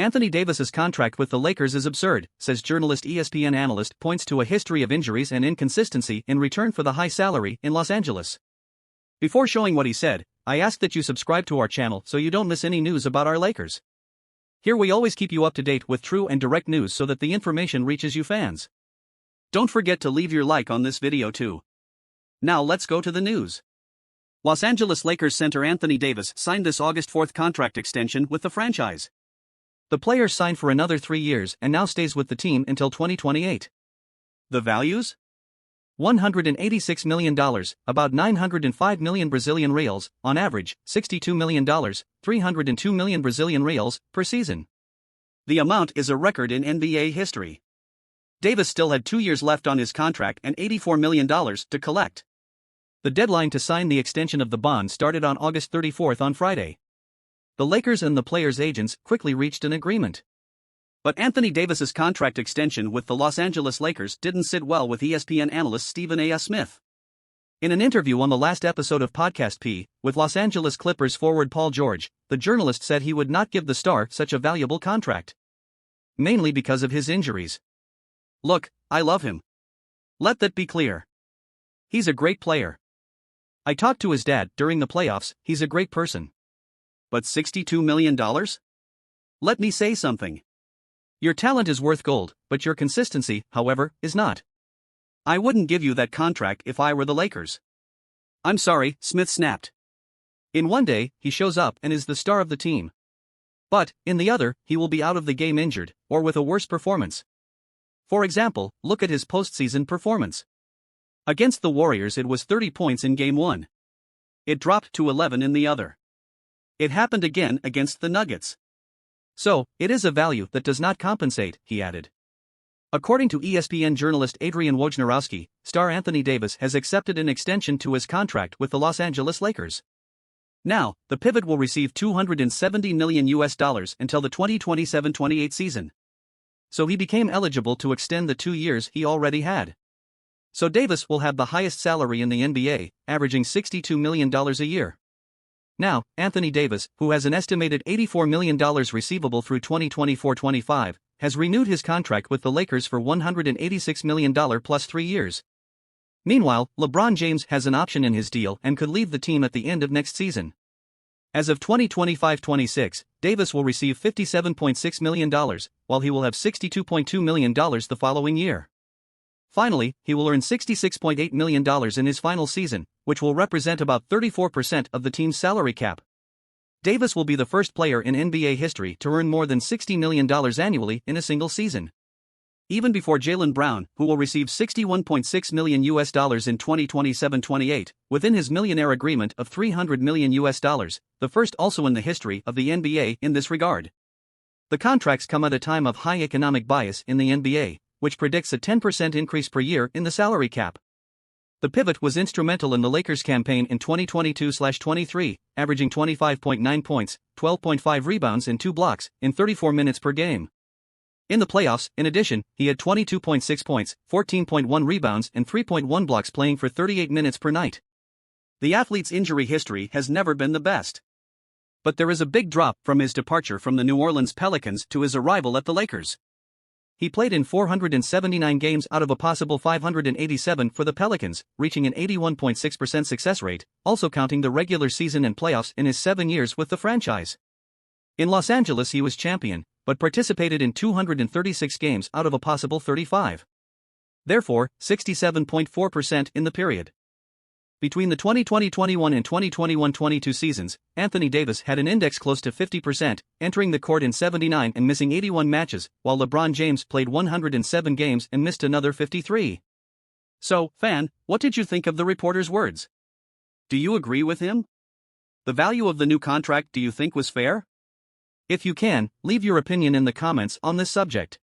Anthony Davis's contract with the Lakers is absurd, says journalist. ESPN analyst points to a history of injuries and inconsistency in return for the high salary in Los Angeles. Before showing what he said, I ask that you subscribe to our channel so you don't miss any news about our Lakers. Here we always keep you up to date with true and direct news so that the information reaches you fans. Don't forget to leave your like on this video too. Now let's go to the news. Los Angeles Lakers center Anthony Davis signed this August 4th contract extension with the franchise. The player signed for another 3 years and now stays with the team until 2028. The values? $186 million, about 905 million Brazilian reals, on average, $62 million, 302 million Brazilian reals, per season. The amount is a record in NBA history. Davis still had 2 years left on his contract and $84 million to collect. The deadline to sign the extension of the bond started on August 34th on Friday. The Lakers and the players' agents quickly reached an agreement. But Anthony Davis's contract extension with the Los Angeles Lakers didn't sit well with ESPN analyst Stephen A. Smith. In an interview on the last episode of Podcast P, with Los Angeles Clippers forward Paul George, the journalist said he would not give the star such a valuable contract. Mainly because of his injuries. Look, I love him. Let that be clear. He's a great player. I talked to his dad during the playoffs, he's a great person. But $62 million? Let me say something. Your talent is worth gold, but your consistency, however, is not. I wouldn't give you that contract if I were the Lakers. I'm sorry, Smith snapped. In one day, he shows up and is the star of the team. But, in the other, he will be out of the game injured, or with a worse performance. For example, look at his postseason performance. Against the Warriors it was 30 points in Game 1. It dropped to 11 in the other. It happened again against the Nuggets. So, it is a value that does not compensate, he added. According to ESPN journalist Adrian Wojnarowski, star Anthony Davis has accepted an extension to his contract with the Los Angeles Lakers. Now, the pivot will receive $270 million until the 2027-28 season. So he became eligible to extend the 2 years he already had. So Davis will have the highest salary in the NBA, averaging $62 million a year. Now, Anthony Davis, who has an estimated $84 million receivable through 2024-25, has renewed his contract with the Lakers for $186 million plus 3 years. Meanwhile, LeBron James has an option in his deal and could leave the team at the end of next season. As of 2025-26, Davis will receive $57.6 million, while he will have $62.2 million the following year. Finally, he will earn $66.8 million in his final season, which will represent about 34% of the team's salary cap. Davis will be the first player in NBA history to earn more than $60 million annually in a single season. Even before Jaylen Brown, who will receive $61.6 million in 2027-28, within his millionaire agreement of $300 million, the first also in the history of the NBA in this regard. The contracts come at a time of high economic bias in the NBA, which predicts a 10% increase per year in the salary cap. The pivot was instrumental in the Lakers' campaign in 2022-23, averaging 25.9 points, 12.5 rebounds and 2 blocks, in 34 minutes per game. In the playoffs, in addition, he had 22.6 points, 14.1 rebounds and 3.1 blocks playing for 38 minutes per night. The athlete's injury history has never been the best. But there is a big drop from his departure from the New Orleans Pelicans to his arrival at the Lakers. He played in 479 games out of a possible 587 for the Pelicans, reaching an 81.6% success rate, also counting the regular season and playoffs in his 7 years with the franchise. In Los Angeles he was champion, but participated in 236 games out of a possible 35. Therefore, 67.4% in the period. Between the 2020-21 and 2021-22 seasons, Anthony Davis had an index close to 50%, entering the court in 79 and missing 81 matches, while LeBron James played 107 games and missed another 53. So, fan, what did you think of the reporter's words? Do you agree with him? The value of the new contract, do you think was fair? If you can, leave your opinion in the comments on this subject.